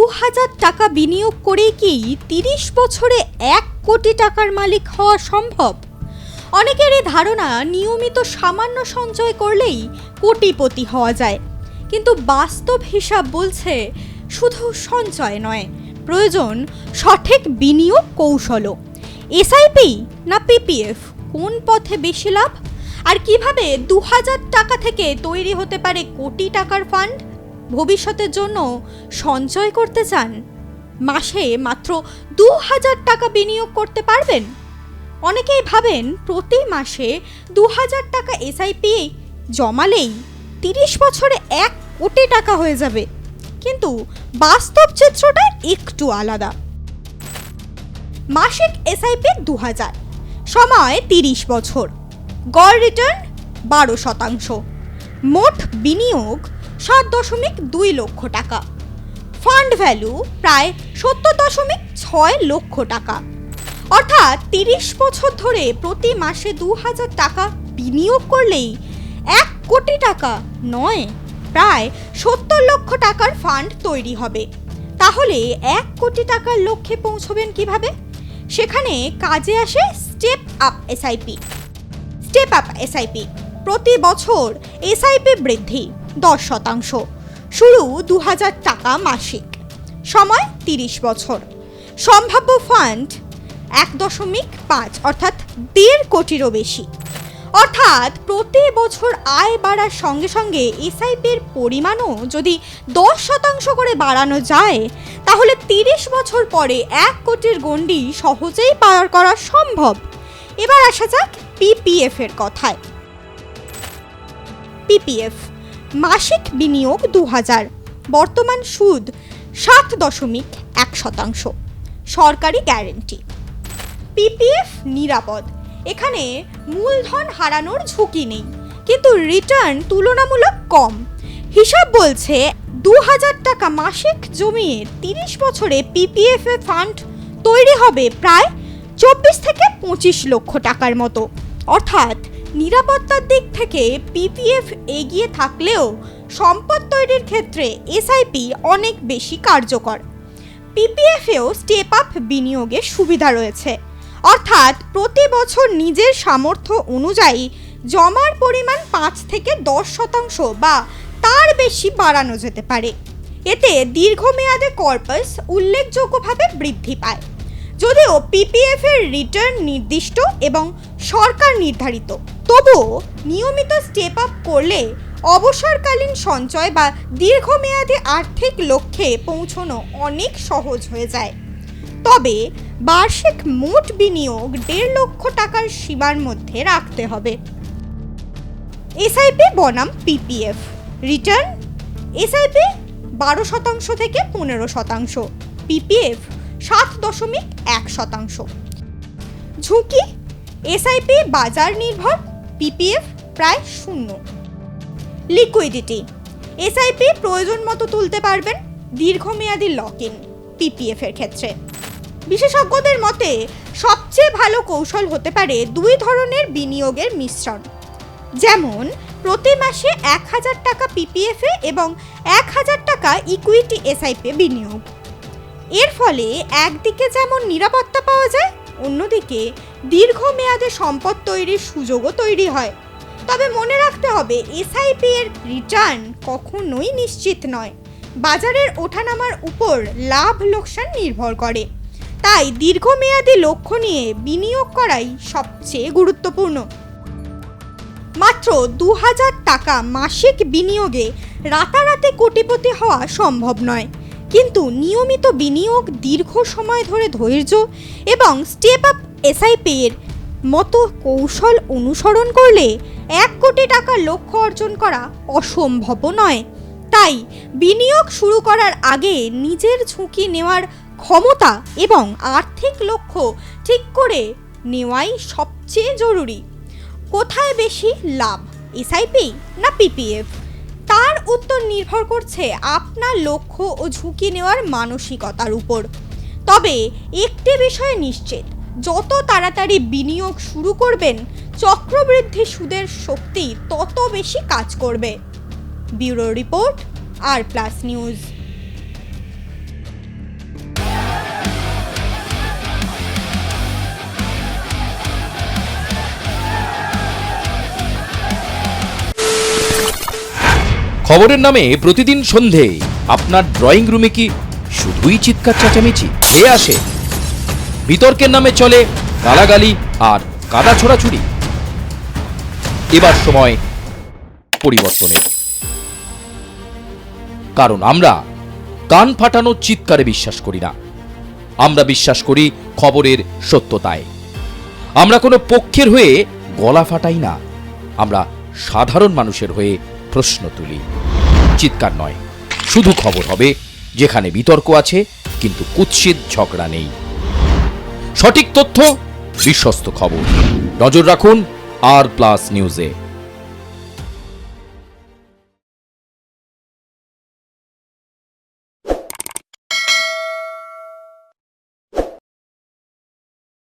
২০০০ টাকা বিনিয়োগ করেই কি ৩০ বছরে ১ কোটি টাকার মালিক হওয়া সম্ভব? অনেকেরই ধারণা নিয়মিত সামান্য সঞ্চয় করলেই কোটিপতি হওয়া যায়, কিন্তু বাস্তব হিসাব বলছে শুধু সঞ্চয় নয়, প্রয়োজন সঠিক বিনিয়োগ কৌশলও। এসআইপি না পিপিএফ, কোন পথে বেশি লাভ? আর কিভাবে ২০০০ টাকা থেকে তৈরি হতে পারে কোটি টাকার ফান্ড? ভবিষ্যতের জন্য সঞ্চয় করতে চান? মাসে মাত্র ২০০০ টাকা বিনিয়োগ করতে পারবেন? অনেকেই ভাবেন প্রতি মাসে ২০০০ টাকা এসআইপি জমালেই ৩০ বছরে ১ কোটি টাকা হয়ে যাবে, কিন্তু বাস্তব চিত্রটা একটু আলাদা। মাসিক এসআইপি ২০০০, সময় ৩০ বছর, গড় রিটার্ন ১২%, মোট বিনিয়োগ ৭.২ লক্ষ টাকা, ফান্ড ভ্যালু প্রায় ৭০.৬ লক্ষ টাকা। অর্থাৎ ৩০ বছর ধরে প্রতি মাসে ২০০০ টাকা বিনিয়োগ করলেই ১ কোটি টাকা নয়, প্রায় ৭০ লক্ষ টাকার ফান্ড তৈরি হবে। তাহলে ১ কোটি টাকার লক্ষ্যে পৌঁছবেন কিভাবে? সেখানে কাজে আসে step up SIP. Step up SIP প্রতি বছর এসআইপি বৃদ্ধি ১০%, শুরু ২০০০ টাকা মাসিক, সময় ৩০ বছর, সম্ভাব্য ফান্ড ১.৫ অর্থাৎ ১.৫ কোটিরও বেশি। অর্থাৎ প্রতি বছর আয় বাড়ার সঙ্গে সঙ্গে এসআইপির পরিমাণও যদি ১০% করে বাড়ানো যায়, তাহলে ৩০ বছর পরে ১ কোটির গণ্ডি সহজেই পার করা সম্ভব। এবার আসা যাক পিপিএফ এর কথায়। পিপিএফ মাসিক বিনিয়োগ ২০০০, বর্তমান সুদ ৭.১%, সরকারি গ্যারেন্টি। পিপিএফ নিরাপদ, এখানে মূলধন হারানোর ঝুঁকি নেই, কিন্তু রিটার্ন তুলনামূলক কম। হিসাব বলছে ২০০০ টাকা মাসিক জমিয়ে ৩০ বছরে পিপিএফ এ ফান্ড তৈরি হবে প্রায় ২৪ থেকে ২৫ লক্ষ টাকার মতো। অর্থাৎ নিরাপত্তার দিক থেকে পিপিএফ এগিয়ে থাকলেও সম্পদ তৈরির ক্ষেত্রে এসআইপি অনেক বেশি কার্যকর। পিপিএফেও স্টেপ আপ বিনিয়োগের সুবিধা রয়েছে, অর্থাৎ প্রতি বছর নিজের সামর্থ্য অনুযায়ী জমার পরিমাণ ৫ থেকে ১০% বা তার বেশি বাড়ানো যেতে পারে। এতে দীর্ঘমেয়াদে কর্পাস উল্লেখযোগ্যভাবে বৃদ্ধি পায়। যদিও পিপিএফ এর রিটার্ন নির্দিষ্ট এবং সরকার নির্ধারিত, তবুও নিয়মিত স্টেপ আপ করলে অবসরকালীন সঞ্চয় বা দীর্ঘমেয়াদী আর্থিক লক্ষ্যে পৌঁছানো অনেক সহজ হয়ে যায়। তবে বার্ষিক মোট বিনিয়োগ ১.৫ লক্ষ টাকার সীমার মধ্যে রাখতে হবে। এসআইপি বনাম পিপিএফ রিটার্ন: এসআইপি ১২% থেকে ১৫%, পিপিএফ ৭.১%। ঝুঁকি: এসআইপি বাজার নির্ভর, পিপিএফ প্রায় শূন্য। লিকুইডিটি: এসআইপি প্রয়োজন মতো তুলতে পারবেন, দীর্ঘমেয়াদী লক ইন পিপিএফ এর ক্ষেত্রে। বিশেষজ্ঞদের মতে সবচেয়ে ভালো কৌশল হতে পারে ২ ধরনের বিনিয়োগের মিশ্রণ, যেমন প্রতি মাসে ১০০০ টাকা পিপিএফ এ এবং ১০০০ টাকা ইকুইটি এসআইপি বিনিয়োগ। এর ফলে একদিকে যেমন নিরাপত্তা পাওয়া যায়, অন্যদিকে দীর্ঘমেয়াদে সম্পদ তৈরির সুযোগও তৈরি হয়। তবে মনে রাখতে হবে, এসআইপি এর রিটার্ন কখনোই নিশ্চিত নয়, বাজারের ওঠানামার উপর লাভ লোকসান নির্ভর করে। তাই দীর্ঘমেয়াদী লক্ষ্য নিয়ে বিনিয়োগ করাই সবচেয়ে গুরুত্বপূর্ণ। মাত্র ২০০০ টাকা মাসিক বিনিয়োগে রাতারাতি কোটিপতি হওয়া সম্ভব নয়, কিন্তু নিয়মিত বিনিয়োগ, দীর্ঘ সময় ধরে ধৈর্য এবং স্টেপ আপ এসআইপি এর মতো কৌশল অনুসরণ করলে ১ কোটি টাকার লক্ষ্য অর্জন করা অসম্ভব নয়। তাই বিনিয়োগ শুরু করার আগে নিজের ঝুঁকি নেওয়ার ক্ষমতা এবং আর্থিক লক্ষ্য ঠিক করে নেওয়াই সবচেয়ে জরুরি। কোথায় বেশি লাভ, এসআইপি না পিপিএফ? তার উত্তর নির্ভর করছে আপনার লক্ষ্য ও ঝুঁকি নেওয়ার মানসিকতার উপর। তবে একটি বিষয় নিশ্চিত, যত তাড়াতাড়ি বিনিয়োগ শুরু করবেন, চক্রবৃদ্ধি সুদের শক্তি তত বেশি কাজ করবে। ব্যুরো রিপোর্ট, আর প্লাস নিউজ। খবরের নামে প্রতিদিন সন্ধে আপনার ড্রয়িং রুমে কি শুধুই চিৎকার চেঁচামেচি হে আসে? বিতর্কের নামে চলে গালাগালি আর কাদা ছোড়াছুড়ি। এবার সময় পরিবর্তনের, কারণ আমরা কান ফাটানো চিৎকারে বিশ্বাস করি না। আমরা বিশ্বাস করি খবরের সত্যতায়। আমরা কোনো পক্ষের হয়ে গলা ফাটাই না, আমরা সাধারণ মানুষের হয়ে প্রশ্ন তুলি। চিৎকার নয়, শুধু খবর হবে যেখানে বিতর্ক আছে কিন্তু কুৎসিত ঝগড়া নেই। সঠিক তথ্য, বিশ্বস্ত খবর। নজর রাখুন আর প্লাস নিউজে।